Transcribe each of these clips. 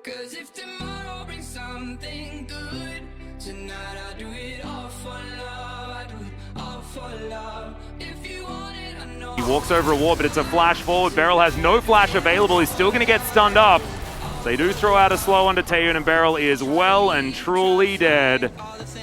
'Cause if tomorrow brings something good, tonight I do it all for love. I do it all for love. If you want it, I know. He walks over a wall, but it's a flash forward. Beryl has no flash available. He's still going to get stunned up. They do throw out a slow onto Taeyun, and Beryl is well and truly dead.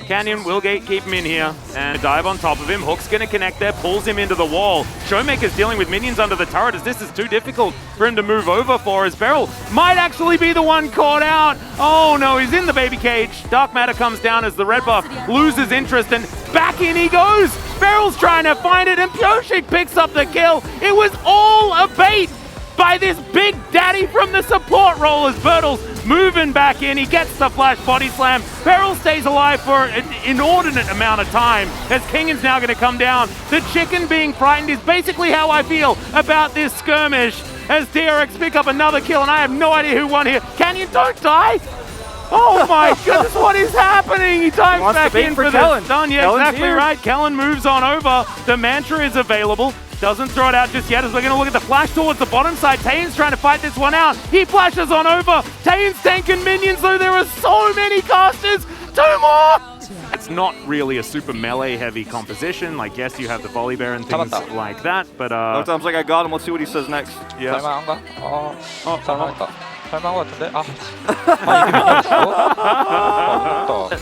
Canyon will keep him in here and dive on top of him. Hook's going to connect there, pulls him into the wall. Showmaker's dealing with minions under the turret as this is too difficult for him to move over for, as Beryl might actually be the one caught out. Oh no, he's in the baby cage. Dark Matter comes down as the red buff loses interest, and back in he goes. Beryl's trying to find it, and Pyoshik picks up the kill. It was all a bait by this big daddy from the support role as Bertles moving back in. He gets the flash body slam. Beryl stays alive for an inordinate amount of time as Kenyon's now going to come down. The chicken being frightened is basically how I feel about this skirmish as DRX pick up another kill, and I have no idea who won here. Canyon, don't die! Oh my goodness, what is happening? He dives back in for the stun. Yeah, exactly right. Kellen moves on over. The mantra is available. Doesn't throw it out just yet as we're going to look at the flash towards the bottom side. Taeyun's trying to fight this one out. He flashes on over. Taeyun's tanking minions, though there are so many casters. 2 more! It's not really a super melee-heavy composition. Like, yes, you have the volley bear and things like that, but... Sometimes like I got him. Let's see what he says next. Yeah.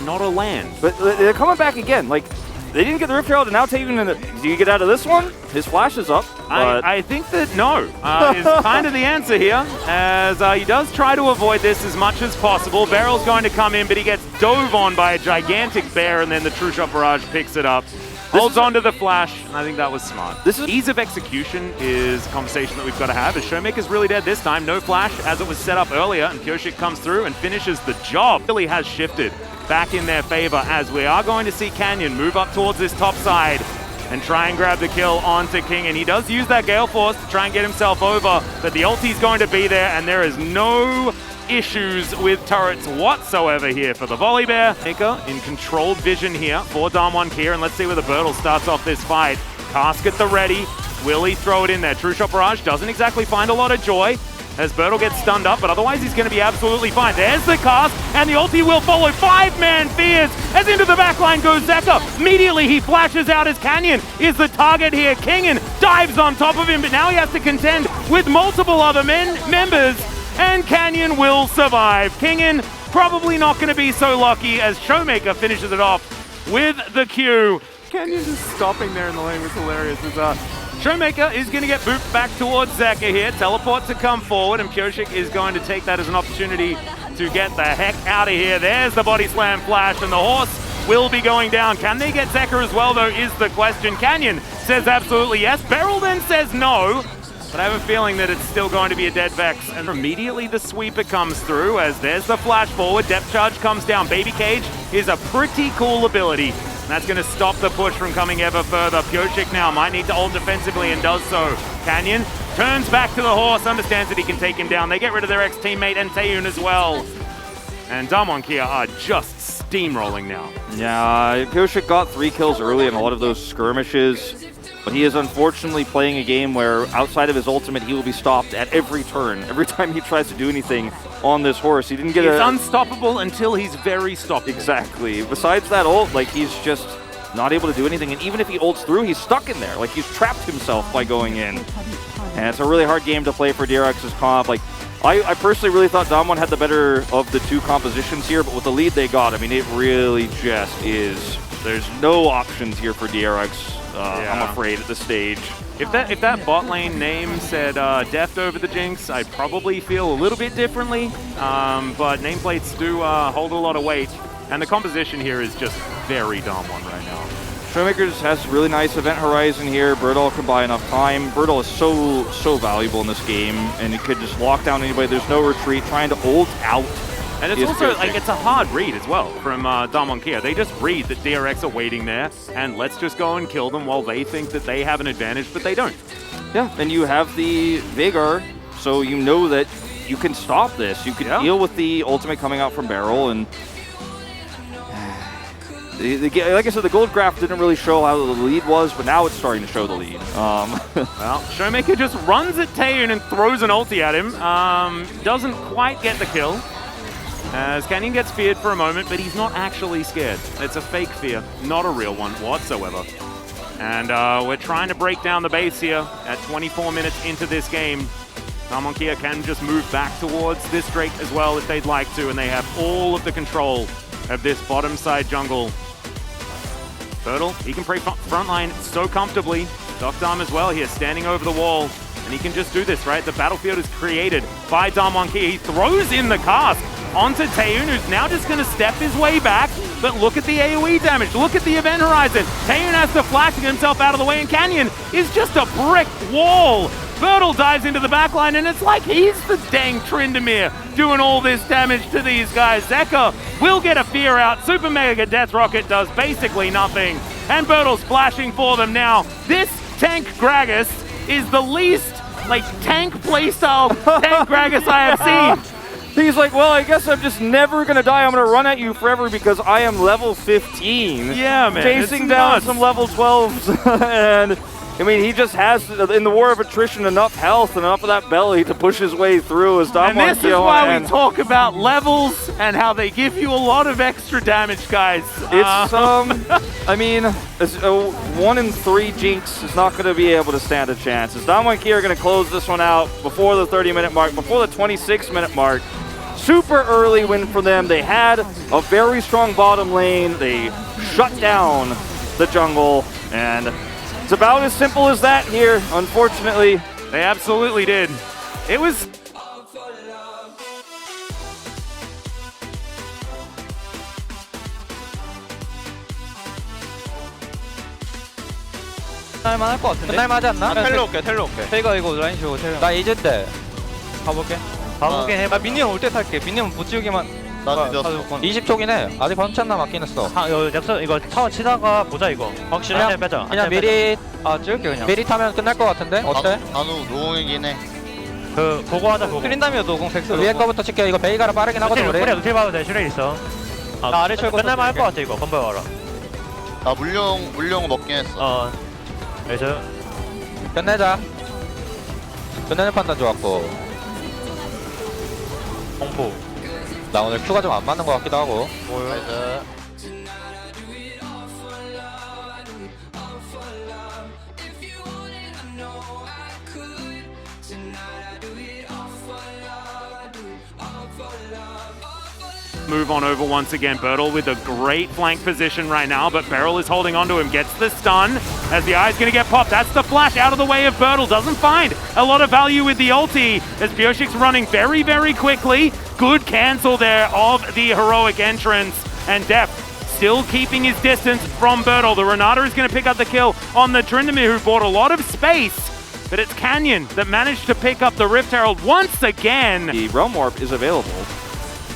Not a land. But they're coming back again. Like, they didn't get the Rift Herald, and now Taeyun, do you get out of this one? His flash is up. I think that no is kind of the answer here, as he does try to avoid this as much as possible. Beryl's going to come in, but he gets dove on by a gigantic bear, and then the True Shot Barrage picks it up. Holds on to the flash, and I think that was smart. Ease of execution is a conversation that we've got to have, as Showmaker's really dead this time. No flash, as it was set up earlier, and Pyoshik comes through and finishes the job. Really has shifted back in their favor, as we are going to see Canyon move up towards this top side and try and grab the kill onto King, and he does use that Gale Force to try and get himself over, but the ulti's going to be there, and there is no issues with turrets whatsoever here for the volley bear. Maker in controlled vision here for Damwon Kia, and let's see where the Bertle starts off this fight. Cask at the ready. Will he throw it in there? True Shot Barrage doesn't exactly find a lot of joy as Bertle gets stunned up, but otherwise he's going to be absolutely fine. There's the cast, and the ulti will follow. 5-man fears as into the backline goes Zeka. Immediately he flashes out as Canyon is the target here. Kenyon dives on top of him, but now he has to contend with multiple other members, and Canyon will survive. Kenyon probably not going to be so lucky as Showmaker finishes it off with the Q. Canyon just stopping there in the lane was hilarious. Showmaker is going to get booped back towards Zeka here. Teleport to come forward, and Pyoshik is going to take that as an opportunity to get the heck out of here. There's the body slam flash, and the horse will be going down. Can they get Zeka as well, though, is the question. Canyon says absolutely yes. Beryl then says no, but I have a feeling that it's still going to be a dead Vex. And immediately the sweeper comes through as there's the flash forward. Depth charge comes down. Baby Cage is a pretty cool ability. And that's going to stop the push from coming ever further. Pyoshik now might need to ult defensively and does so. Canyon turns back to the horse, understands that he can take him down. They get rid of their ex-teammate and Taeyun as well. And Damwon Kia are just steamrolling now. Yeah, Pyoshik got 3 kills early in a lot of those skirmishes. But he is unfortunately playing a game where outside of his ultimate, he will be stopped at every turn. Every time he tries to do anything on this horse, he didn't get He's unstoppable until he's very stoppable. Exactly. Besides that ult, like, he's just not able to do anything. And even if he ults through, he's stuck in there. Like, he's trapped himself by going in. And it's a really hard game to play for DRX's comp. Like, I personally really thought Damwon had the better of the 2 compositions here, but with the lead they got, I mean, it really just is. There's no options here for DRX. I'm afraid at this stage. If that bot lane name said Deft over the Jinx, I'd probably feel a little bit differently. But nameplates do hold a lot of weight, and the composition here is just very Damwon right now. Showmakers has really nice event horizon here. Bertle can buy enough time. Bertle is so valuable in this game, and he could just lock down anybody. There's no retreat. Trying to ult out. And it's also, like, it's a hard read as well from Damwon Kia. They just read that DRX are waiting there, and let's just go and kill them while they think that they have an advantage, but they don't. Yeah, and you have the Veigar, so you know that you can stop this. You can deal with the ultimate coming out from Beryl, and like I said, the gold graph didn't really show how the lead was, but now it's starting to show the lead. Well, Showmaker just runs at Taeyun and throws an ulti at him. Doesn't quite get the kill. as Canyon gets feared for a moment, but he's not actually scared. It's a fake fear, not a real one whatsoever. And we're trying to break down the base here at 24 minutes into this game. Kia can just move back towards this Drake as well if they'd like to, and they have all of the control of this bottom side jungle. Turtle, he can play frontline so comfortably. Docdam as well here, standing over the wall, and he can just do this, right? The battlefield is created by Kia. He throws in the cast onto Taeyoon, who's now just going to step his way back, but look at the AoE damage, look at the event horizon. Taeyoon has to flash to get himself out of the way, and Canyon is just a brick wall. Bertle dives into the backline, and it's like he's the dang Tryndamere doing all this damage to these guys. Zeka will get a fear out. Super Mega Death Rocket does basically nothing, and Bertle's flashing for them now. This tank Gragas is the least, like, tank playstyle tank Gragas I have seen. He's like, well, I guess I'm just never going to die. I'm going to run at you forever because I am level 15. Yeah, man. Chasing down some level 12s, and I mean, he just has, in the war of attrition, enough health and enough of that belly to push his way through as Dom. And this is why we talk about levels and how they give you a lot of extra damage, guys. It's, I mean, 1 in 3 Jinx is not going to be able to stand a chance. As Dom and Kia are going to close this one out before the 30-minute mark, before the 26-minute mark. Super early win for them. They had a very strong bottom lane. They shut down the jungle, and it's about as simple as that here, unfortunately. They absolutely did. It was... 끝날만 할 것 같은데? 끝날만 하지 않나? 텔로 올게, 텔로 올게. 테이가 이거 라인 쉬고 텔로. 나 이제 때 가볼게. 가보긴 해. 나 미니언 올 때 탈게. 미니언 못 지우기만. 나 늦었어. 20초긴 해. 아직 한참 남았긴 했어. 이거 타워 치다가 보자 이거. 확실히 빼자. 그냥 미리 찍을게 그냥. 미리 타면 끝날 것 같은데? 어때? 나도 노공이긴 해. 그 보고 하자 보고. 트린다미어 노공 섹스. 위에 거부터 칠게. 이거 베이가라 빠르긴 하거든 우리. 그래 노틸 봐도 돼. 슈레 있어. 나 아래 철거 끝날만 할 것 같아 이거. 건배 와라. 나 물용 먹긴 했어. 그래서 끝내자. 끝내는 판단 좋았고. 공포. 나 오늘 큐가 좀 안 맞는 것 같기도 하고. 나이스. Move on over once again. Bertle with a great flank position right now, but Beryl is holding onto him. Gets the stun as the eye's going to get popped. That's the flash out of the way of Bertle. Doesn't find a lot of value with the ulti as Pioshik's running very, very quickly. Good cancel there of the heroic entrance, and Deft still keeping his distance from Bertle. The Renata is going to pick up the kill on the Tryndamere, who bought a lot of space, but it's Canyon that managed to pick up the Rift Herald once again. The Realm Warp is available.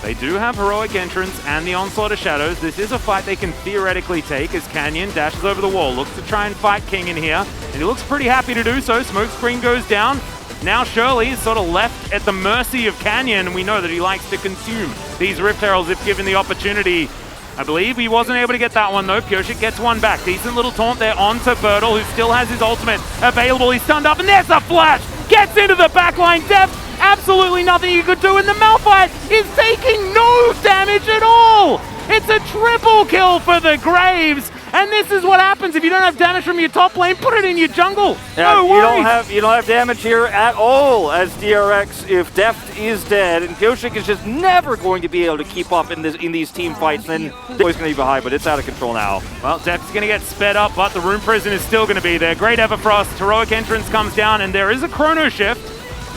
They do have heroic entrance and the onslaught of shadows. This is a fight they can theoretically take as Canyon dashes over the wall, looks to try and fight King in here, and he looks pretty happy to do so. Smoke screen goes down. Now Shirley is sort of left at the mercy of Canyon, and we know that he likes to consume these Rift Heralds if given the opportunity. I believe he wasn't able to get that one though. Pioshik gets one back. Decent little taunt there onto Bertle, who still has his ultimate available. He's stunned up, and there's a flash! Gets into the backline. Deft, absolutely nothing he could do, and the Malphite is taking no damage at all! It's a triple kill for the Graves, and this is what happens if you don't have damage from your top lane. Put it in your jungle. Yeah, no worries. You don't have damage here at all as DRX if Deft is dead, and Pioshik is just never going to be able to keep up in these team fights. Then always going to be behind, but it's out of control now. Well, Deft's going to get sped up, but the Rune Prison is still going to be there. Great Everfrost, heroic entrance comes down, and there is a chrono shift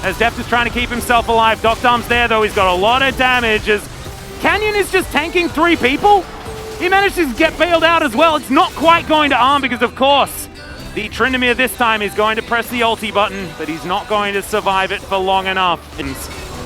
as Deft is trying to keep himself alive. Docdom's there though. He's got a lot of damage as Canyon is just tanking 3 people. He managed to get bailed out as well. It's not quite going to arm because, of course, the Tryndamere this time is going to press the ulti button, but he's not going to survive it for long enough. And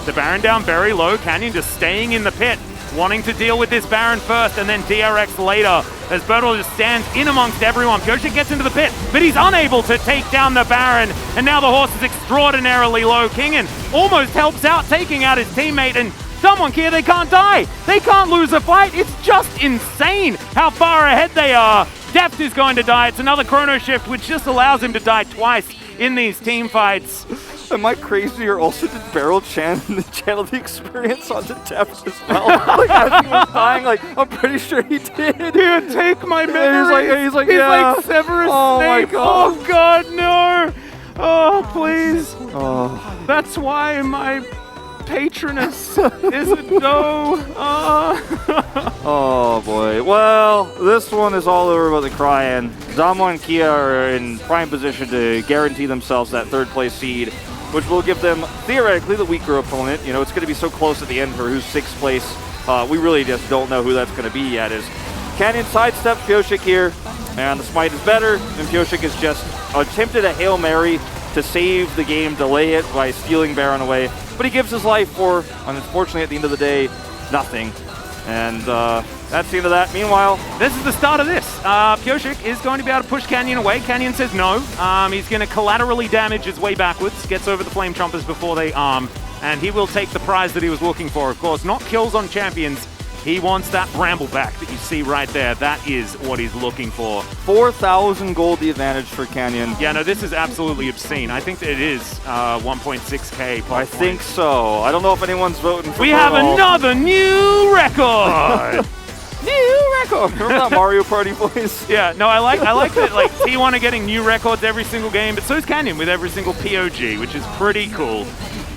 the Baron down very low. Canyon just staying in the pit, wanting to deal with this Baron first and then DRX later as Bertle just stands in amongst everyone. Pioshik gets into the pit, but he's unable to take down the Baron, and now the horse is extraordinarily low. Kingen almost helps out, taking out his teammate, and someone here, they can't die. They can't lose a fight. It's just insane how far ahead they are. Deft is going to die. It's another chrono shift, which just allows him to die twice in these team fights. Am I crazy, or also did Beryl channel the experience onto Deft as well? Like, as he was dying, like, I'm pretty sure he did. Here, take my memory. He's like, yeah. Like Severus Oh my Snape. God. Oh God, no. Oh, please. Oh. That's why my patroness is a doe. Oh boy. Well, this one is all over but the crying. Damo and Kia are in prime position to guarantee themselves that third place seed, which will give them theoretically the weaker opponent. You know, it's going to be so close at the end for who's 6th place. We really just don't know who that's going to be yet. As Canyon sidesteps Pyosik here, and the smite is better, and Pyosik has just attempted a Hail Mary to save the game, delay it by stealing Baron away. But he gives his life for, unfortunately at the end of the day, nothing. And that's the end of that. Meanwhile, this is the start of this. Pyosik is going to be able to push Canyon away. Canyon says no. He's going to collaterally damage his way backwards, gets over the Flame Chompers before they arm, and he will take the prize that he was looking for. Of course, not kills on champions. He wants that Bramble back that you see right there. That is what he's looking for. 4,000 gold the advantage for Canyon. Yeah, no, this is absolutely obscene. I think that it is 1.6k. I think so. I don't know if anyone's voting for We have another new record! New record! Remember that Mario Party voice? Yeah, no, I like that like T1 are getting new records every single game, but so is Canyon with every single POG, which is pretty cool.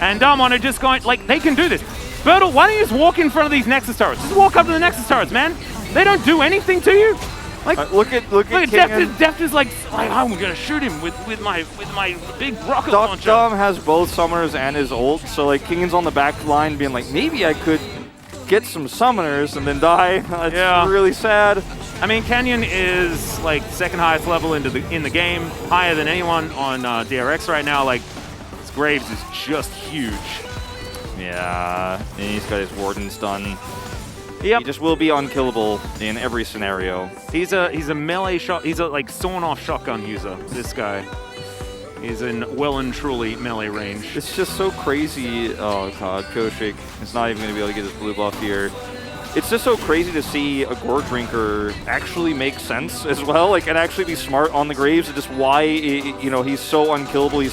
And Damon are just going, like, they can do this. Bertle, why don't you just walk in front of these Nexus turrets? Just walk up to the Nexus turrets, man. They don't do anything to you. Like, look at Deft is like I'm gonna shoot him with my big rocket launcher. Dom has both summoners and his ult, so like Kingan's on the back line being like, maybe I could get some summoners and then die. It's really sad. I mean, Canyon is like 2nd highest level in the game, higher than anyone on DRX right now. Like, his Graves is just huge. Yeah, and he's got his Wardens done. Yep. He just will be unkillable in every scenario. He's a melee shot. He's a like sawn-off shotgun user. This guy. He's in well and truly melee range. It's just so crazy. Oh god, Pyosik is not even going to be able to get his blue buff here. It's just so crazy to see a Gore Drinker actually make sense as well, like, and actually be smart on the Graves, and just why he's so unkillable. He's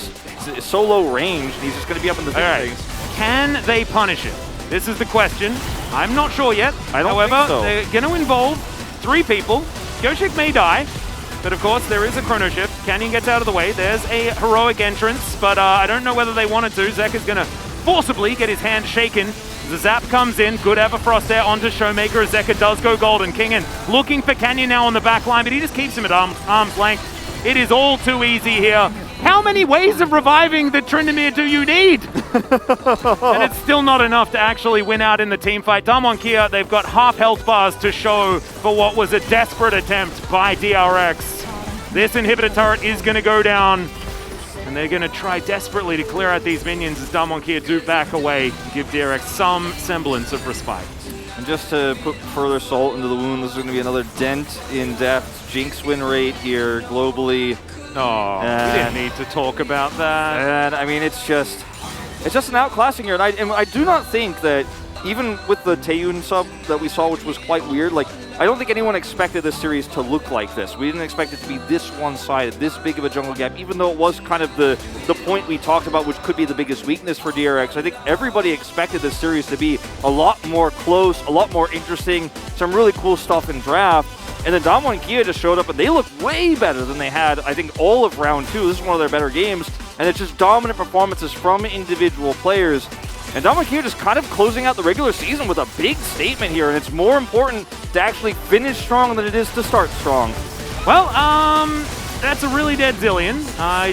so low range, and he's just going to be up in the things. Can they punish it? This is the question. I'm not sure yet. However, think so. They're going to involve 3 people. Pyosik may die, but of course there is a chrono shift. Canyon gets out of the way. There's a heroic entrance, but I don't know whether they wanted to. Zek is going to forcibly get his hand shaken. The zap comes in. Good Everfrost there onto Showmaker as Zeka does go golden. Kingan looking for Canyon now on the back line, but he just keeps him at arm's length. It is all too easy here. How many ways of reviving the Tryndamere do you need? And it's still not enough to actually win out in the team fight. Damon Kia, they've got half health bars to show for what was a desperate attempt by DRX. This inhibitor turret is going to go down, and they're going to try desperately to clear out these minions as Damon Kia do back away and give DRX some semblance of respite. And just to put further salt into the wound, this is going to be another dent in Deft's Jinx win rate here globally. Oh, we didn't need to talk about that. And I mean, it's just an outclassing here, and I do not think that even with the Taeyun sub that we saw, which was quite weird, like, I don't think anyone expected this series to look like this. We didn't expect it to be this one-sided, this big of a jungle gap, even though it was kind of the point we talked about, which could be the biggest weakness for DRX. I think everybody expected this series to be a lot more close, a lot more interesting, some really cool stuff in draft. And then Damo and Kia just showed up, and they looked way better than they had, I think, all of round 2. This is one of their better games, and it's just dominant performances from individual players. And Damo and Kia just kind of closing out the regular season with a big statement here, and it's more important to actually finish strong than it is to start strong. Well, that's a really dead Zillion.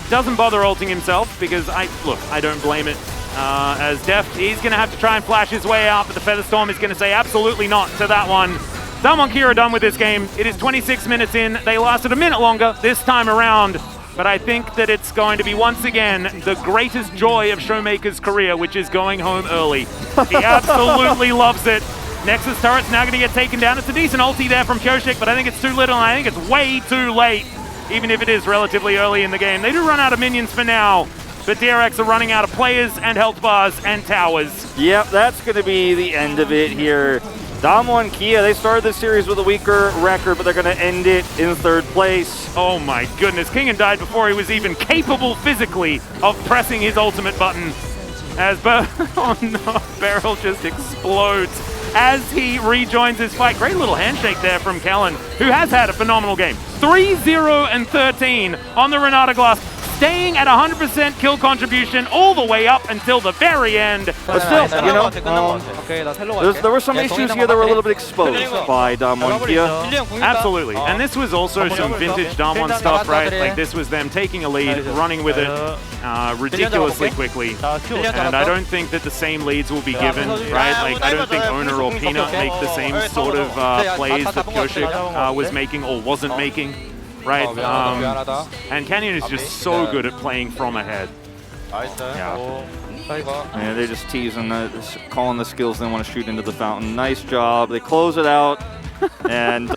He doesn't bother ulting himself because I don't blame it. As Deft, he's going to have to try and flash his way out, but the Featherstorm is going to say absolutely not to that one. Damon Kia are done with this game. It is 26 minutes in. They lasted a minute longer this time around, but I think that it's going to be once again the greatest joy of Showmaker's career, which is going home early. He absolutely loves it. Nexus turret's now going to get taken down. It's a decent ulti there from Pyosik, but I think it's too little, and I think it's way too late, even if it is relatively early in the game. They do run out of minions for now, but DRX are running out of players and health bars and towers. Yep, that's going to be the end of it here. Damo and Kia, they started this series with a weaker record, but they're going to end it in third place. Oh my goodness, Kenyon died before he was even capable physically of pressing his ultimate button. As oh no, Beryl just explodes as he rejoins his fight. Great little handshake there from Kellen, who has had a phenomenal game. 3-0 and 13 on the Renata Glass, staying at 100% kill contribution all the way up until the very end. But still, you know, there were some issues here that were a little bit exposed by Damwon Kia. Absolutely, and this was also some vintage Damwon stuff, right? Like this was them taking a lead, running with it ridiculously quickly, and I don't think that the same leads will be given, right? Like I don't think Owner or Peanut make the same sort of plays that Kyoshik was making or wasn't making. Right, and Canyon is just so good at playing from ahead. Yeah, they're just teasing, calling the skills they want to shoot into the fountain. Nice job. They close it out, and